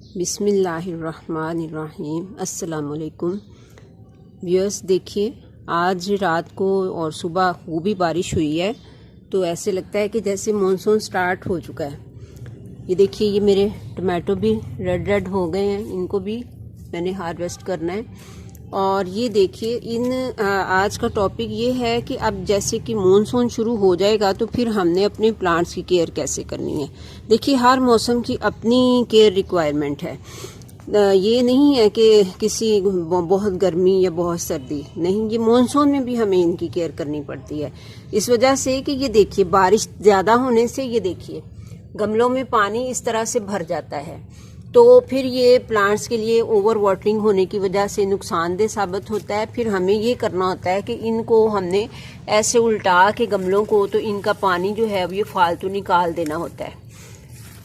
बिस्मिल्लाहिर्रहमानिर्रहीम। अस्सलामुअलैकुम व्यूअर्स, देखिए आज रात को और सुबह खूब भी बारिश हुई है, तो ऐसे लगता है कि जैसे मानसून स्टार्ट हो चुका है। ये देखिए, ये मेरे टमाटो भी रेड हो गए हैं, इनको भी मैंने हार्वेस्ट करना है। और ये देखिए, आज का टॉपिक ये है कि अब जैसे कि मानसून शुरू हो जाएगा तो फिर हमने अपने प्लांट्स की केयर कैसे करनी है। देखिए, हर मौसम की अपनी केयर रिक्वायरमेंट है। ये नहीं है कि किसी बहुत गर्मी या बहुत सर्दी, नहीं, ये मानसून में भी हमें इनकी केयर करनी पड़ती है। इस वजह से कि ये देखिए, बारिश ज़्यादा होने से ये देखिए गमलों में पानी इस तरह से भर जाता है, तो फिर ये प्लांट्स के लिए ओवर वाटरिंग होने की वजह से नुकसानदेह साबित होता है। फिर हमें ये करना होता है कि इनको हमने ऐसे उल्टा के गमलों को, तो इनका पानी जो है ये फालतू निकाल देना होता है,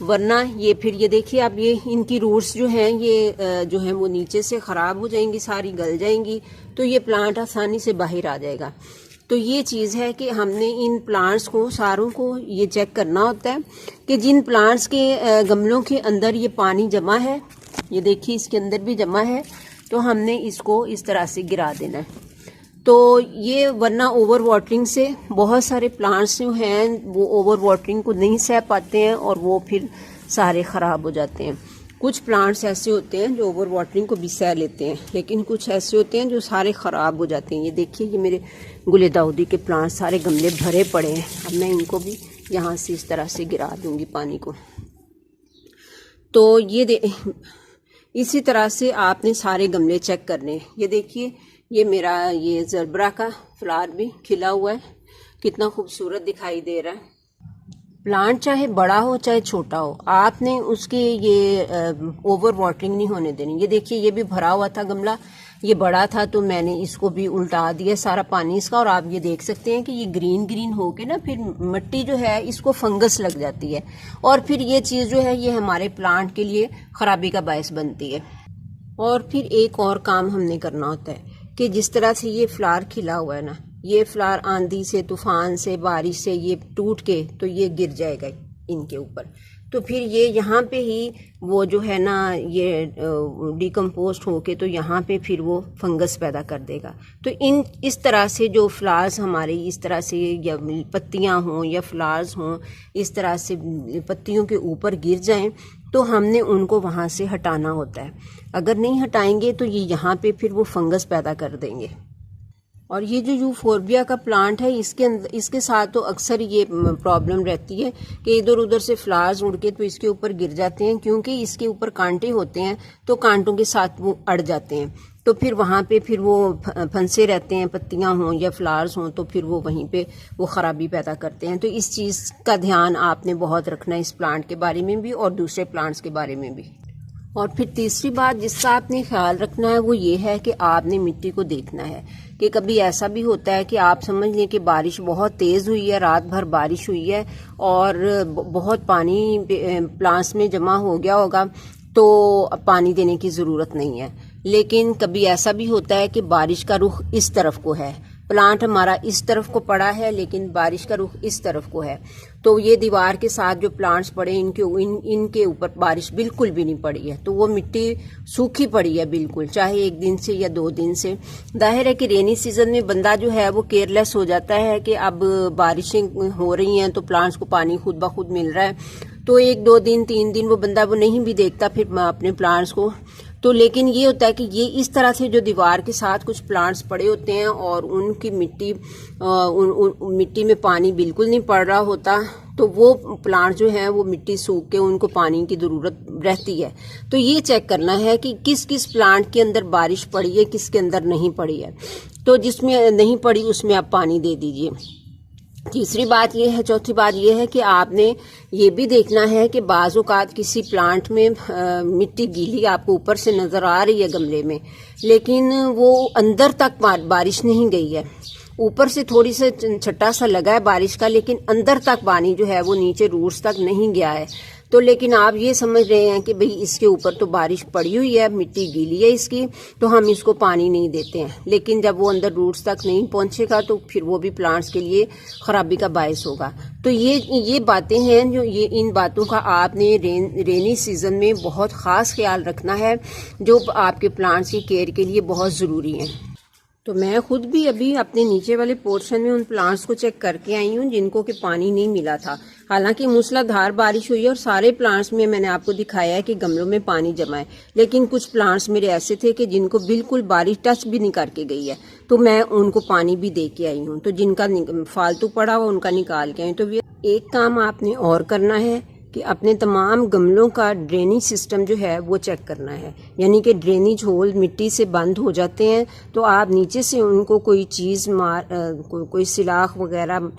वरना ये फिर ये देखिए, अब ये इनकी रूट्स जो हैं ये जो है वो नीचे से ख़राब हो जाएंगी, सारी गल जाएंगी, तो ये प्लांट आसानी से बाहर आ जाएगा। तो ये चीज़ है कि हमने इन प्लांट्स को सारों को ये चेक करना होता है कि जिन प्लांट्स के गमलों के अंदर ये पानी जमा है, ये देखिए इसके अंदर भी जमा है, तो हमने इसको इस तरह से गिरा देना है। तो ये वरना ओवर वाटरिंग से बहुत सारे प्लांट्स जो हैं वो ओवर वाटरिंग को नहीं सह पाते हैं और वो फिर सारे ख़राब हो जाते हैं। कुछ प्लांट्स ऐसे होते हैं जो ओवर वाटरिंग को भी सह लेते हैं, लेकिन कुछ ऐसे होते हैं जो सारे ख़राब हो जाते हैं। ये देखिए, ये मेरे गुले दाऊदी के प्लांट्स सारे गमले भरे पड़े हैं। अब मैं इनको भी यहाँ से इस तरह से गिरा दूंगी पानी को। तो ये इसी तरह से आपने सारे गमले चेक करने हैं। ये देखिए, ये मेरा ये ज़रबरा का फ्लावर भी खिला हुआ है, कितना खूबसूरत दिखाई दे रहा है। प्लांट चाहे बड़ा हो चाहे छोटा हो, आपने उसके ये ओवर वाटरिंग नहीं होने देनी। ये देखिए, ये भी भरा हुआ था गमला, ये बड़ा था तो मैंने इसको भी उल्टा दिया सारा पानी इसका, और आप ये देख सकते हैं कि ये ग्रीन होके ना फिर मिट्टी जो है इसको फंगस लग जाती है, और फिर ये चीज़ जो है ये हमारे प्लांट के लिए ख़राबी का बायस बनती है। और फिर एक और काम हमने करना होता है कि जिस तरह से ये फ्लावर खिला हुआ है ना, ये फ्लावर आंधी से, तूफान से, बारिश से ये टूट के तो ये गिर जाएगा इनके ऊपर, तो फिर ये यहाँ पे ही वो जो है ना ये डिकम्पोस्ट होके तो यहाँ पे फिर वो फंगस पैदा कर देगा। तो इस तरह से जो फ्लावर्स हमारे इस तरह से या पत्तियाँ हों या फ्लावर्स हों इस तरह से पत्तियों के ऊपर गिर जाएं, तो हमने उनको वहाँ से हटाना होता है। अगर नहीं हटाएंगे तो ये यहाँ पे फिर वो फंगस पैदा कर देंगे। और ये जो यूफोर्बिया का प्लांट है इसके साथ तो अक्सर ये प्रॉब्लम रहती है कि इधर उधर से फ्लावर्स उड़ के तो इसके ऊपर गिर जाते हैं, क्योंकि इसके ऊपर कांटे होते हैं, तो कांटों के साथ वो अड़ जाते हैं, तो फिर वहाँ पे फिर वो फंसे रहते हैं, पत्तियाँ हों या फ्लावर्स हों, तो फिर वो वहीं पे वो ख़राबी पैदा करते हैं। तो इस चीज़ का ध्यान आपने बहुत रखना है, इस प्लांट के बारे में भी और दूसरे प्लांट्स के बारे में भी। और फिर तीसरी बात जिसका आपने ख्याल रखना है वो ये है कि आपने मिट्टी को देखना है कि कभी ऐसा भी होता है कि आप समझ लें कि बारिश बहुत तेज़ हुई है, रात भर बारिश हुई है और बहुत पानी प्लांट्स में जमा हो गया होगा, तो पानी देने की ज़रूरत नहीं है। लेकिन कभी ऐसा भी होता है कि बारिश का रुख इस तरफ को है, प्लांट हमारा इस तरफ को पड़ा है लेकिन बारिश का रुख इस तरफ को है, तो ये दीवार के साथ जो प्लांट्स पड़े इनके ऊपर बारिश बिल्कुल भी नहीं पड़ी है, तो वो मिट्टी सूखी पड़ी है बिल्कुल, चाहे एक दिन से या 2 दिन से। जाहिर है कि रेनी सीजन में बंदा जो है वो केयरलेस हो जाता है कि अब बारिशें हो रही हैं तो प्लांट्स को पानी खुद ब खुद मिल रहा है, तो 1-2 दिन 3 दिन वो बंदा वो नहीं भी देखता फिर अपने प्लांट्स को। तो लेकिन ये होता है कि ये इस तरह से जो दीवार के साथ कुछ प्लांट्स पड़े होते हैं और उनकी मिट्टी में पानी बिल्कुल नहीं पड़ रहा होता, तो वो प्लांट जो है वो मिट्टी सूख के उनको पानी की ज़रूरत रहती है। तो ये चेक करना है कि किस किस प्लांट के अंदर बारिश पड़ी है, किसके अंदर नहीं पड़ी है, तो जिसमें नहीं पड़ी उसमें आप पानी दे दीजिए। तीसरी बात ये है, चौथी बात ये है कि आपने ये भी देखना है कि बाज़ औक़ात किसी प्लांट में मिट्टी गीली आपको ऊपर से नज़र आ रही है गमले में, लेकिन वो अंदर तक बारिश नहीं गई है, ऊपर से थोड़ी सा छट्टा सा लगा है बारिश का, लेकिन अंदर तक पानी जो है वो नीचे रूट्स तक नहीं गया है, तो लेकिन आप ये समझ रहे हैं कि भाई इसके ऊपर तो बारिश पड़ी हुई है, मिट्टी गीली है इसकी, तो हम इसको पानी नहीं देते हैं। लेकिन जब वो अंदर रूट्स तक नहीं पहुंचेगा तो फिर वो भी प्लांट्स के लिए खराबी का बायस होगा। तो ये बातें हैं जो इन बातों का आपने रेनी सीजन में बहुत ख़ास ख्याल रखना है, जो आपके प्लांट्स की केयर के लिए बहुत ज़रूरी हैं। तो मैं खुद भी अभी अपने नीचे वाले पोर्शन में उन प्लांट्स को चेक करके आई हूँ जिनको कि पानी नहीं मिला था। हालांकि मूसलाधार बारिश हुई है और सारे प्लांट्स में मैंने आपको दिखाया है कि गमलों में पानी जमा है, लेकिन कुछ प्लांट्स मेरे ऐसे थे कि जिनको बिल्कुल बारिश टच भी नहीं करके गई है, तो मैं उनको पानी भी दे के आई हूँ। तो जिनका फालतू पड़ा हुआ उनका निकाल के आई। तो एक काम आपने और करना है कि अपने तमाम गमलों का ड्रेनेज सिस्टम जो है वो चेक करना है। यानी कि ड्रेनेज होल मिट्टी से बंद हो जाते हैं तो आप नीचे से उनको कोई चीज़ कोई सिलाख वगैरह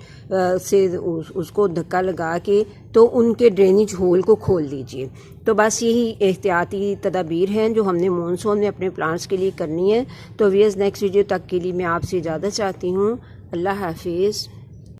से उसको धक्का लगा के तो उनके ड्रेनेज होल को खोल दीजिए। तो बस यही एहतियाती तदाबीर हैं जो हमने मॉनसून में अपने प्लांट्स के लिए करनी है। तो व्यूअर्स, नेक्स्ट वीडियो तक के लिए मैं आपसे इजाज़त चाहती हूँ। अल्लाह हाफिज़।